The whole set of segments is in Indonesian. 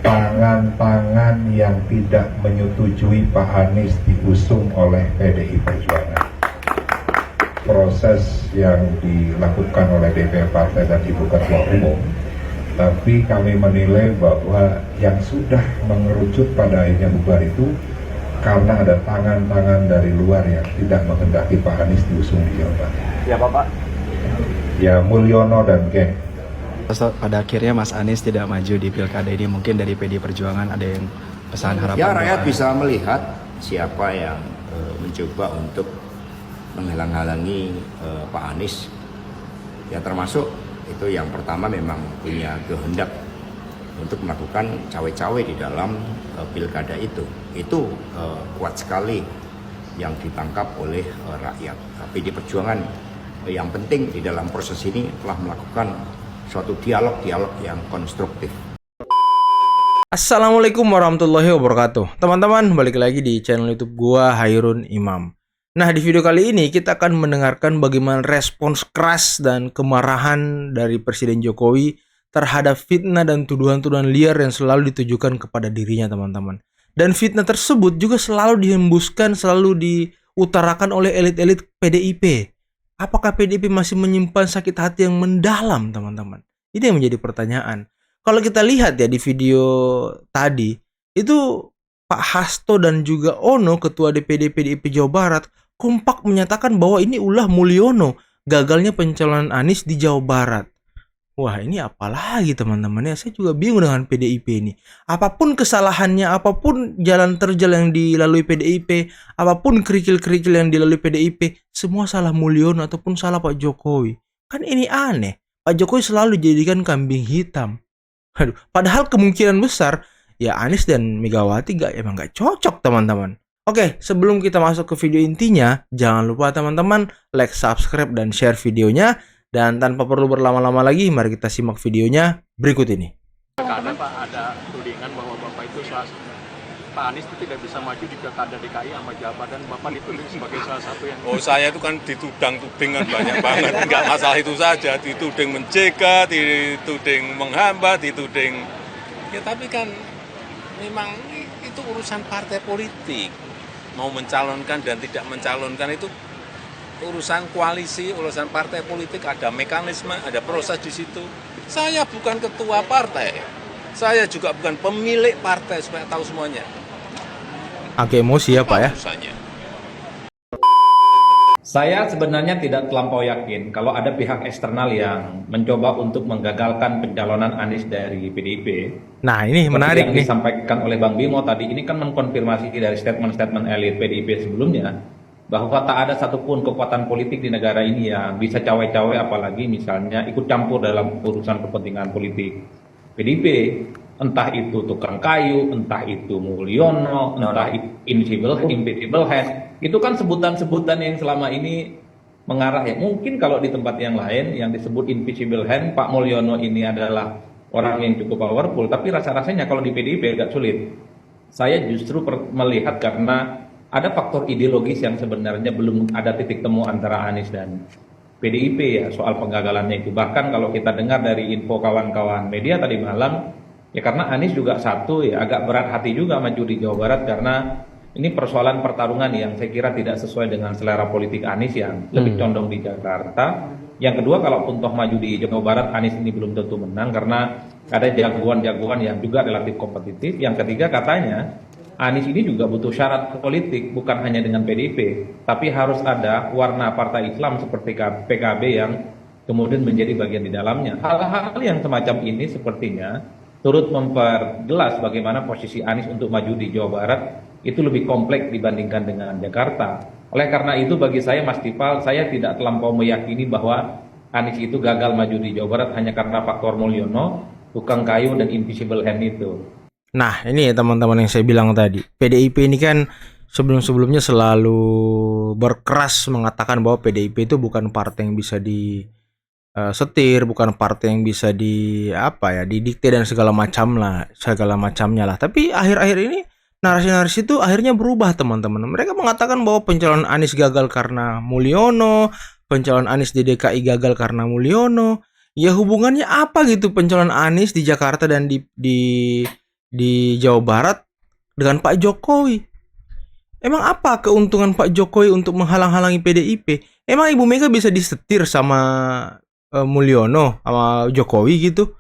tangan-tangan yang tidak menyetujui Pak Anies diusung oleh PDI Perjuangan. Proses yang dilakukan oleh DPR Partai dan Ibu Ketua Umum, tapi kami menilai bahwa yang sudah mengerucut pada akhirnya bubar itu karena ada tangan-tangan dari luar yang tidak menghendaki Pak Anies diusung di Jawa Barat. Ya Bapak? Ya Mulyono dan geng. Pada akhirnya Mas Anies tidak maju di pilkada ini, mungkin dari PD Perjuangan ada yang pesan harapan? Ya, rakyat bisa melihat siapa yang mencoba untuk menghalang-halangi Pak Anies. Ya termasuk itu yang pertama memang punya kehendak untuk melakukan cawe-cawe di dalam pilkada itu. Itu kuat sekali yang ditangkap oleh rakyat. Tapi di Perjuangan yang penting di dalam proses ini telah melakukan suatu dialog yang konstruktif. Assalamualaikum warahmatullahi wabarakatuh. Teman-teman, balik lagi di channel YouTube gua, Hairun Imam. Nah, di video kali ini kita akan mendengarkan bagaimana respons keras dan kemarahan dari Presiden Jokowi terhadap fitnah dan tuduhan-tuduhan liar yang selalu ditujukan kepada dirinya, teman-teman. Dan fitnah tersebut juga selalu dihembuskan, selalu diutarakan oleh elit-elit PDIP. Apakah PDIP masih menyimpan sakit hati yang mendalam, teman-teman? Ini yang menjadi pertanyaan. Kalau kita lihat ya di video tadi, itu Pak Hasto dan juga Ono, Ketua DPD PDIP Jawa Barat, kompak menyatakan bahwa ini ulah Mulyono, gagalnya pencalonan Anies di Jawa Barat. Wah, ini apalagi teman-teman ya, saya juga bingung dengan PDIP ini. Apapun kesalahannya, apapun jalan terjal yang dilalui PDIP, apapun kerikil-kerikil yang dilalui PDIP, semua salah Mulyono ataupun salah Pak Jokowi. Kan ini aneh, Pak Jokowi selalu dijadikan kambing hitam. Aduh, padahal kemungkinan besar ya Anies dan Megawati emang gak cocok, teman-teman. Oke, sebelum kita masuk ke video intinya, jangan lupa teman-teman like, subscribe, dan share videonya. Dan tanpa perlu berlama-lama lagi, mari kita simak videonya berikut ini. Karena Pak ada tudingan bahwa Bapak itu Pak Anies itu tidak bisa maju di pilkada DKI sama Jabar, dan Bapak dituding sebagai salah satu yang... Oh, saya itu kan ditudang-tudingan banyak banget, nggak masalah itu saja, dituding mencegat, dituding menghambat, dituding... Ya tapi kan memang itu urusan partai politik, mau mencalonkan dan tidak mencalonkan itu urusan koalisi, urusan partai politik, ada mekanisme, ada proses di situ. Saya bukan ketua partai, saya juga bukan pemilik partai, supaya tahu semuanya. Agak emosi ya Pak ya. Saya sebenarnya tidak terlampau yakin kalau ada pihak eksternal yang mencoba untuk menggagalkan pencalonan Anies dari PDIP. Nah, ini menarik yang nih. Disampaikan oleh Bang Bimo tadi ini kan mengkonfirmasi dari statement-statement elit PDIP sebelumnya, bahwa tak ada satupun kekuatan politik di negara ini yang bisa cawe-cawe, apalagi misalnya ikut campur dalam urusan kepentingan politik PDIP. Entah itu tukang kayu, entah itu Mulyono, entah invisible hand. Itu kan sebutan-sebutan yang selama ini mengarah ya. Mungkin kalau di tempat yang lain yang disebut invisible hand, Pak Mulyono ini adalah orang yang cukup powerful, tapi rasa-rasanya kalau di PDIP agak sulit. Saya justru melihat karena ada faktor ideologis yang sebenarnya belum ada titik temu antara Anies dan PDIP ya soal penggagalannya itu. Bahkan kalau kita dengar dari info kawan-kawan media tadi malam, ya karena Anies juga satu ya agak berat hati juga maju di Jawa Barat karena ini persoalan pertarungan yang saya kira tidak sesuai dengan selera politik Anies yang lebih condong di Jakarta. Yang kedua, kalaupun toh maju di Jawa Barat, Anies ini belum tentu menang karena ada jagoan-jagoan yang juga relatif kompetitif. Yang ketiga, katanya Anies ini juga butuh syarat politik, bukan hanya dengan PDIP, tapi harus ada warna partai Islam seperti PKB yang kemudian menjadi bagian di dalamnya. Hal-hal yang semacam ini sepertinya turut memperjelas bagaimana posisi Anies untuk maju di Jawa Barat itu lebih kompleks dibandingkan dengan Jakarta. Oleh karena itu bagi saya Mas Tifal, saya tidak terlampau meyakini bahwa Anies itu gagal maju di Jawa Barat hanya karena faktor Mulyono, tukang kayu, dan invisible hand itu. Nah, ini ya teman-teman yang saya bilang tadi. PDIP ini kan sebelum-sebelumnya selalu berkeras mengatakan bahwa PDIP itu bukan partai yang bisa setir, bukan partai yang bisa didikte dan segala macamnya lah. Tapi akhir-akhir ini narasi-narasi itu akhirnya berubah, teman-teman. Mereka mengatakan bahwa pencalonan Anies gagal karena Mulyono, pencalonan Anies di DKI gagal karena Mulyono. Ya hubungannya apa gitu pencalonan Anies di Jakarta dan di di Jawa Barat dengan Pak Jokowi. Emang apa keuntungan Pak Jokowi untuk menghalang-halangi PDIP? Emang Ibu Mega bisa disetir sama Mulyono, sama Jokowi gitu?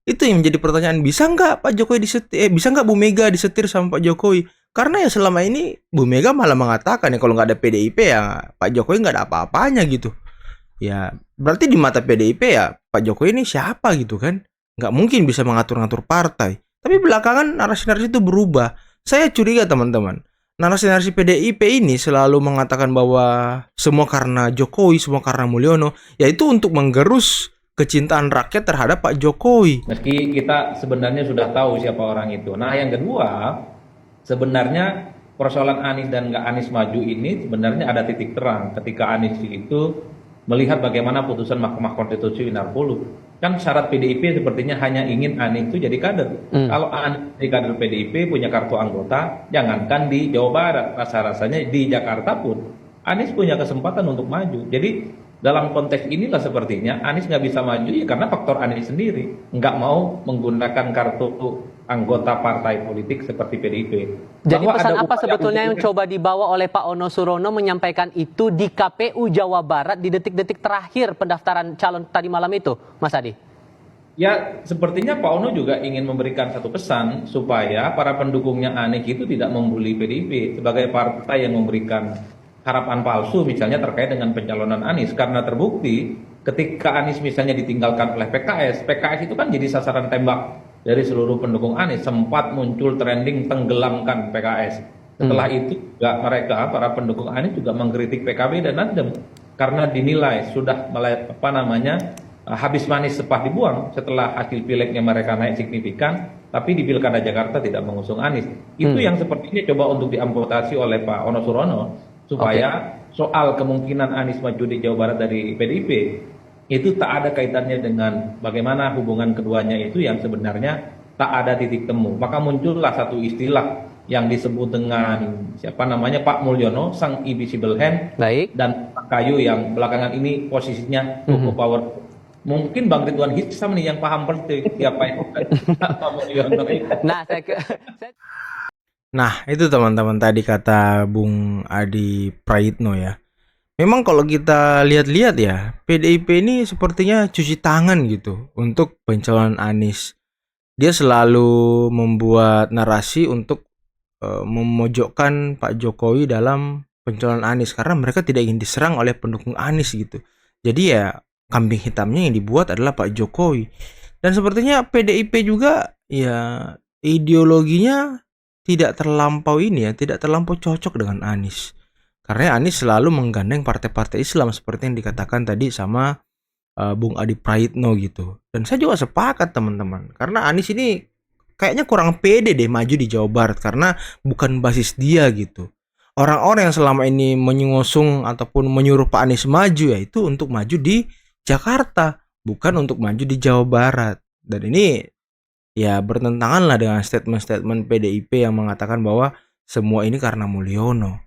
Itu yang menjadi pertanyaan. Bisa nggak Pak Jokowi disetir? Bisa nggak Bu Mega disetir sama Pak Jokowi? Karena ya selama ini Bu Mega malah mengatakan ya kalau nggak ada PDIP ya Pak Jokowi nggak ada apa-apanya gitu. Ya berarti di mata PDIP ya Pak Jokowi ini siapa gitu kan? Nggak mungkin bisa mengatur-ngatur partai. Tapi belakangan narasi-narasi itu berubah. Saya curiga teman-teman. Narasi-narasi PDIP ini selalu mengatakan bahwa semua karena Jokowi, semua karena Mulyono, yaitu untuk menggerus kecintaan rakyat terhadap Pak Jokowi. Meski kita sebenarnya sudah tahu siapa orang itu. Nah, yang kedua, sebenarnya persoalan Anies dan nggak Anies maju ini sebenarnya ada titik terang ketika Anies itu melihat bagaimana putusan Mahkamah Konstitusi Winar 10. Kan syarat PDIP sepertinya hanya ingin Anies itu jadi kader. Kalau Anies jadi kader PDIP punya kartu anggota, jangankan di Jawa Barat, rasa-rasanya di Jakarta pun Anies punya kesempatan untuk maju. Jadi dalam konteks inilah sepertinya Anies nggak bisa maju ya karena faktor Anies sendiri nggak mau menggunakan kartu anggota partai politik seperti PDIP. Jadi Bahwa pesan ada apa upaya sebetulnya yang untuk- coba dibawa oleh Pak Ono Surono menyampaikan itu di KPU Jawa Barat di detik-detik terakhir pendaftaran calon tadi malam itu, Mas Adi? Ya, sepertinya Pak Ono juga ingin memberikan satu pesan supaya para pendukungnya Anies itu tidak membuli PDIP sebagai partai yang memberikan harapan palsu misalnya terkait dengan pencalonan Anies, karena terbukti ketika Anies misalnya ditinggalkan oleh PKS, PKS itu kan jadi sasaran tembak dari seluruh pendukung Anies, sempat muncul trending tenggelamkan PKS. Setelah itu juga mereka para pendukung Anies juga mengkritik PKB dan Nasdem karena dinilai sudah habis manis sepah dibuang setelah hasil pilegnya mereka naik signifikan, tapi di Pilkada Jakarta tidak mengusung Anies. Itu yang sepertinya coba untuk diamputasi oleh Pak Ono Surono supaya soal kemungkinan Anies maju di Jawa Barat dari PDIP itu tak ada kaitannya dengan bagaimana hubungan keduanya itu yang sebenarnya tak ada titik temu. Maka muncullah satu istilah yang disebut dengan Pak Mulyono, sang invisible hand, Baik. dan Pak Kayu yang belakangan ini posisinya cukup powerful. Mungkin Bang Ridwan Hitsam nih yang paham persis siapa yang Pak Mulyono itu. Nah, Nah, itu teman-teman tadi kata Bung Adi Praitno ya. Memang kalau kita lihat-lihat ya, PDIP ini sepertinya cuci tangan gitu untuk pencalonan Anies. Dia selalu membuat narasi untuk memojokkan Pak Jokowi dalam pencalonan Anies karena mereka tidak ingin diserang oleh pendukung Anies gitu. Jadi ya kambing hitamnya yang dibuat adalah Pak Jokowi. Dan sepertinya PDIP juga ya ideologinya tidak terlampau cocok dengan Anies. Karena Anies selalu menggandeng partai-partai Islam seperti yang dikatakan tadi sama Bung Adi Praitno gitu. Dan saya juga sepakat teman-teman. Karena Anies ini kayaknya kurang pede deh maju di Jawa Barat karena bukan basis dia gitu. Orang-orang yang selama ini mengusung ataupun menyuruh Pak Anies maju ya itu untuk maju di Jakarta, bukan untuk maju di Jawa Barat. Dan ini ya bertentangan lah dengan statement-statement PDIP yang mengatakan bahwa semua ini karena Mulyono.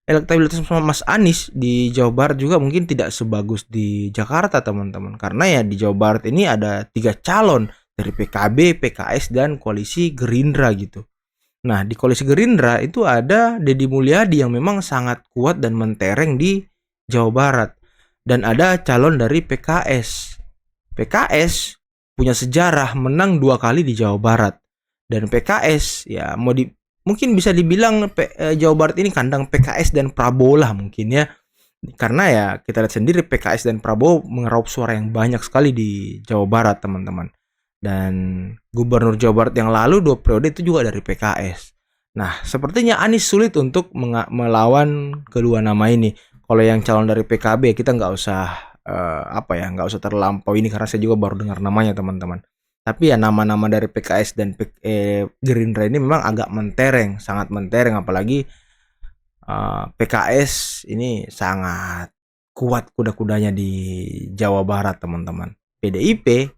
Elektabilitas Mas Anies di Jawa Barat juga mungkin tidak sebagus di Jakarta teman-teman. Karena ya di Jawa Barat ini ada 3 calon dari PKB, PKS, dan koalisi Gerindra gitu. Nah di koalisi Gerindra itu ada Deddy Mulyadi yang memang sangat kuat dan mentereng di Jawa Barat. Dan ada calon dari PKS. PKS punya sejarah menang 2 kali di Jawa Barat. Dan PKS ya mungkin bisa dibilang Jawa Barat ini kandang PKS dan Prabowo lah mungkin ya. Karena ya kita lihat sendiri PKS dan Prabowo mengeraup suara yang banyak sekali di Jawa Barat teman-teman. Dan Gubernur Jawa Barat yang lalu 2 periode itu juga dari PKS. Nah sepertinya Anies sulit untuk melawan kedua nama ini. Kalau yang calon dari PKB kita nggak usah nggak usah terlampau ini karena saya juga baru dengar namanya teman-teman. Tapi ya nama-nama dari PKS dan Gerindra ini memang agak mentereng, sangat mentereng. Apalagi PKS ini sangat kuat kuda-kudanya di Jawa Barat teman-teman. PDIP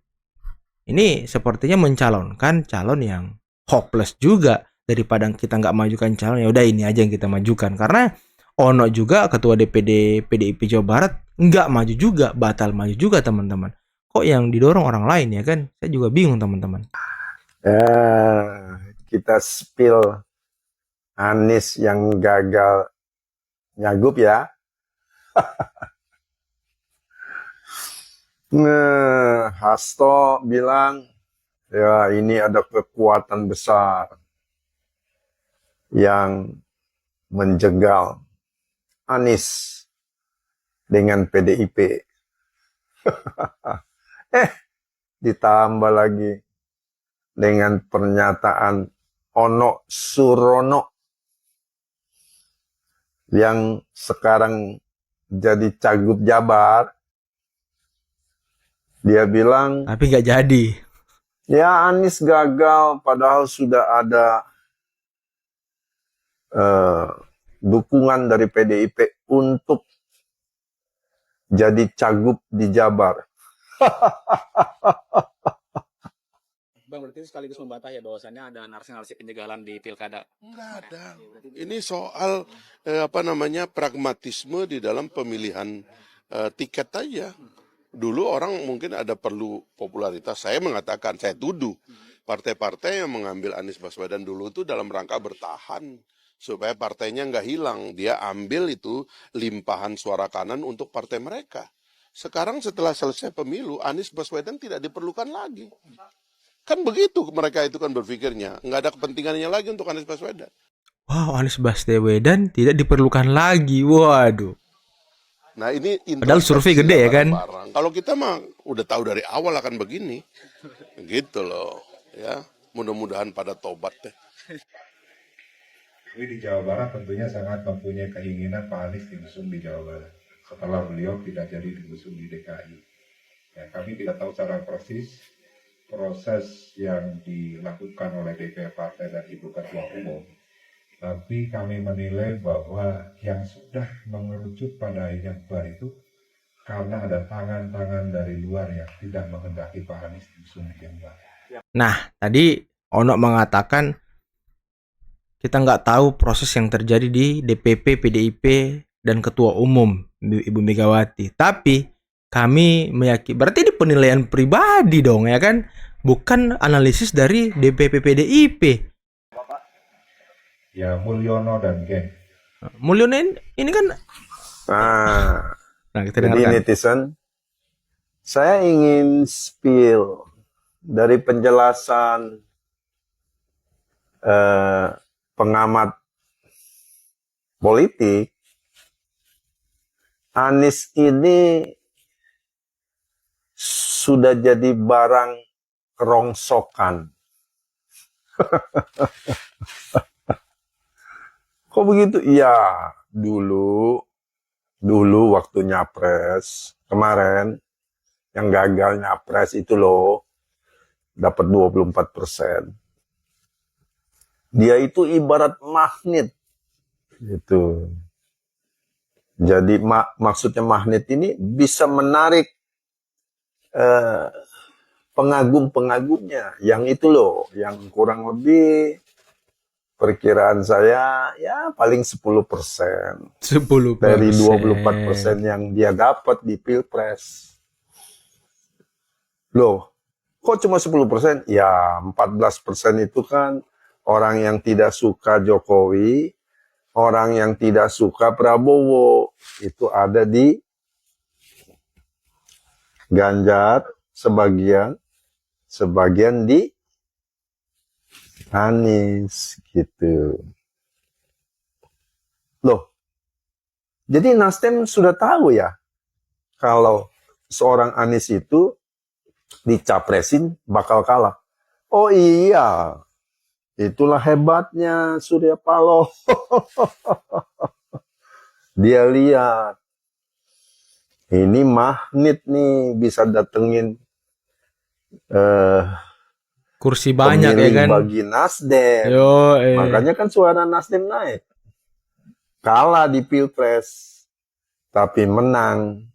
ini sepertinya mencalonkan calon yang hopeless juga. Daripada kita nggak majukan calon, ya udah ini aja yang kita majukan. Karena Ono juga ketua DPD PDIP Jawa Barat nggak maju juga, batal maju juga teman-teman. Kok yang didorong orang lain ya kan? Saya juga bingung teman-teman. kita spill Anies yang gagal nyagup ya. Nah, Hasto bilang, ya ini ada kekuatan besar yang menjegal Anies dengan PDIP. Ditambah lagi dengan pernyataan Ono Surono yang sekarang jadi Cagup Jabar. Dia bilang, Tapi nggak jadi. ya Anies gagal padahal sudah ada dukungan dari PDIP untuk jadi Cagup di Jabar. Bang, berarti sekaligus membantah ya bahwasannya ada narasi-narasi penjagalan di pilkada. Enggak ada. Ini soal pragmatisme di dalam pemilihan tiket aja. Dulu orang mungkin ada perlu popularitas. Saya mengatakan, saya tuduh partai-partai yang mengambil Anies Baswedan dulu itu dalam rangka bertahan supaya partainya nggak hilang. Dia ambil itu limpahan suara kanan untuk partai mereka. Sekarang setelah selesai pemilu, Anies Baswedan tidak diperlukan lagi. Kan begitu mereka itu kan berpikirnya. Nggak ada kepentingannya lagi untuk Anies Baswedan. Wow, Anies Baswedan tidak diperlukan lagi. Waduh. Nah ini Padahal survei gede ya kan? barang. Kalau kita mah udah tahu dari awal akan begini. Gitu loh. Ya, mudah-mudahan pada tobat deh. Tapi di Jawa Barat tentunya sangat mempunyai keinginan Pak Anies diusung di Jawa Barat. Setelah beliau tidak jadi diusung di DKI. Ya, kami tidak tahu secara persis proses yang dilakukan oleh DPR Partai dan Ibu Ketua Umum. Tapi kami menilai bahwa yang sudah mengerucut pada akhirnya bubar itu karena ada tangan-tangan dari luar yang tidak menghendaki Pak Anies diusung di Jawa Barat. Nah, tadi Ono mengatakan kita nggak tahu proses yang terjadi di DPP, PDIP, dan Ketua Umum Ibu Megawati. Tapi kami meyakini, berarti ini penilaian pribadi dong ya kan? Bukan analisis dari DPP, PDIP. Ya, Mulyono dan geng. Mulyono ini kan... Nah, kita jadi dengarkan. netizen, saya ingin spill dari penjelasan pengamat politik. Anies ini sudah jadi barang rongsokan. Kok begitu? Ya, dulu waktu nyapres kemarin yang gagal nyapres itu loh dapat 24%. Dia itu ibarat magnet gitu. Jadi maksudnya magnet ini bisa menarik pengagum-pengagumnya. Yang itu loh, yang kurang lebih perkiraan saya ya paling 10%. 10%. Dari 24% yang dia dapat di Pilpres. Loh, kok cuma 10%? Ya, 14% itu kan orang yang tidak suka Jokowi, orang yang tidak suka Prabowo. Itu ada di Ganjar, sebagian di Anies gitu. Loh, jadi Nasdem sudah tahu ya kalau seorang Anies itu dicapresin bakal kalah. Oh iya, itulah hebatnya Surya Paloh. Dia lihat ini magnet nih bisa datengin kursi banyak ya kan bagi Nasdem. Makanya kan suara Nasdem naik. Kalah di Pilpres tapi menang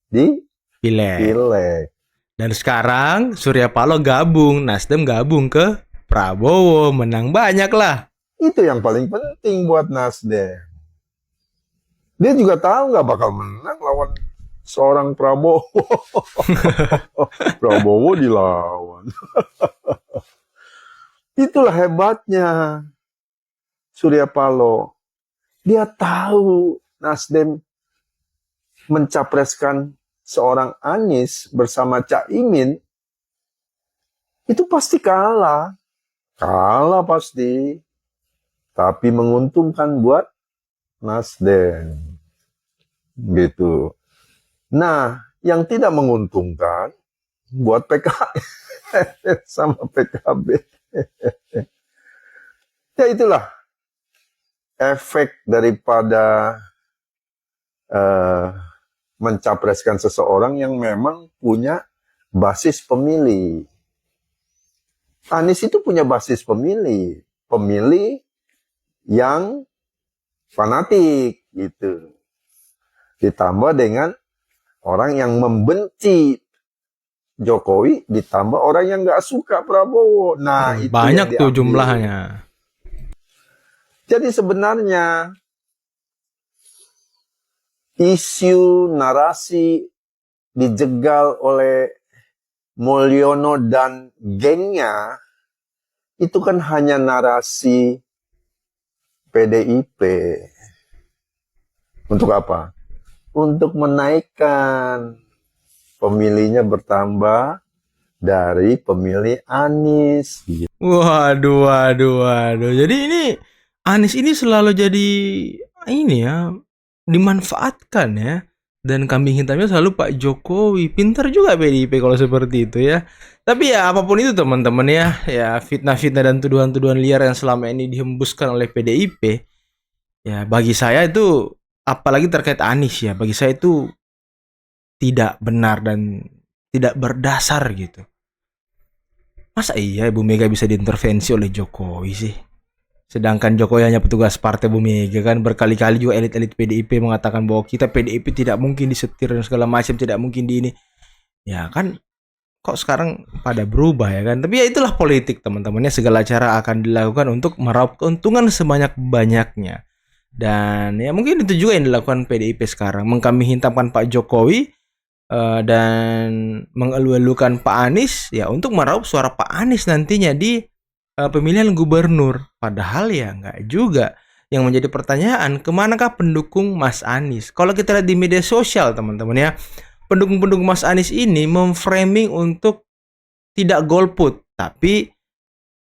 di Pileg. Dan sekarang Surya Paloh gabung, Nasdem gabung ke Prabowo, menang banyak lah. Itu yang paling penting buat Nasdem. Dia juga tahu nggak bakal menang lawan seorang Prabowo. Prabowo dilawan. Itulah hebatnya Surya Paloh. Dia tahu Nasdem mencapreskan seorang Anies bersama Cak Imin, itu pasti kalah. Kalah pasti. Tapi menguntungkan buat Nasdem. Gitu. Nah, yang tidak menguntungkan buat PKS sama PKB. Ya itulah efek daripada mencapreskan seseorang yang memang punya basis pemilih. Anies itu punya basis pemilih. Pemilih yang fanatik gitu. Ditambah dengan orang yang membenci Jokowi, ditambah orang yang nggak suka Prabowo. Nah, itu banyak yang tuh diambil. jumlahnya. Jadi sebenarnya isu narasi dijegal oleh Mulyono dan gengnya itu kan hanya narasi PDIP. Untuk apa? Untuk menaikkan pemilihnya bertambah dari pemilih Anies. Waduh. Jadi ini Anies ini selalu jadi ini ya, dimanfaatkan ya. Dan kambing hitamnya selalu Pak Jokowi. Pintar juga PDIP kalau seperti itu ya. Tapi ya apapun itu teman-teman ya fitnah-fitnah dan tuduhan-tuduhan liar yang selama ini dihembuskan oleh PDIP, ya bagi saya itu, apalagi terkait Anies ya, bagi saya itu tidak benar dan tidak berdasar gitu. Masa iya Ibu Mega bisa diintervensi oleh Jokowi sih? Sedangkan Jokowi hanya petugas partai Bu Mega kan. Berkali-kali juga elit-elit PDIP mengatakan bahwa kita PDIP tidak mungkin disetir dan segala macam, tidak mungkin di ini. Ya kan, kok sekarang pada berubah ya kan. Tapi ya itulah politik teman-temannya, segala cara akan dilakukan untuk meraup keuntungan sebanyak-banyaknya. Dan ya mungkin itu juga yang dilakukan PDIP sekarang, mengkambing hitamkan Pak Jokowi dan mengeluh-elukan Pak Anies ya untuk meraup suara Pak Anies nantinya di pemilihan gubernur. Padahal ya nggak juga. Yang menjadi pertanyaan, kemanakah pendukung Mas Anies? Kalau kita lihat di media sosial teman-teman ya, pendukung-pendukung Mas Anies ini memframing untuk tidak golput, tapi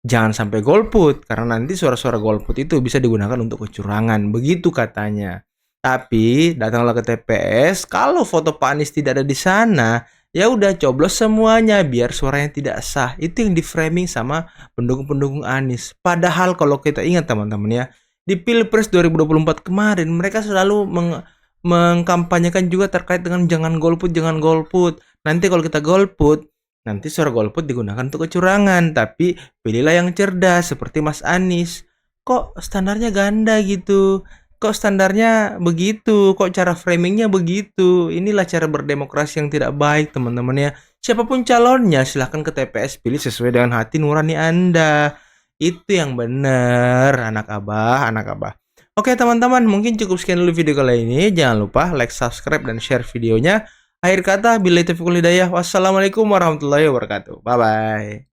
jangan sampai golput karena nanti suara-suara golput itu bisa digunakan untuk kecurangan, begitu katanya. Tapi datanglah ke TPS, kalau foto Pak Anies tidak ada di sana, ya udah coblos semuanya biar suaranya tidak sah. Itu yang di-framing sama pendukung-pendukung Anies. Padahal kalau kita ingat teman-teman ya, di Pilpres 2024 kemarin mereka selalu mengkampanyekan juga terkait dengan jangan golput. Nanti kalau kita golput, nanti suara golput digunakan untuk kecurangan. Tapi pilihlah yang cerdas seperti Mas Anies. Kok standarnya ganda gitu? Kok standarnya begitu? Kok cara framingnya begitu? Inilah cara berdemokrasi yang tidak baik teman-teman ya. Siapapun calonnya silahkan ke TPS pilih sesuai dengan hati nurani Anda. Itu yang benar, anak abah. Oke teman-teman, mungkin cukup sekian dulu video kali ini. Jangan lupa like, subscribe, dan share videonya. Akhir kata, billahi taufiq wal hidayah. Wassalamualaikum warahmatullahi wabarakatuh. Bye-bye.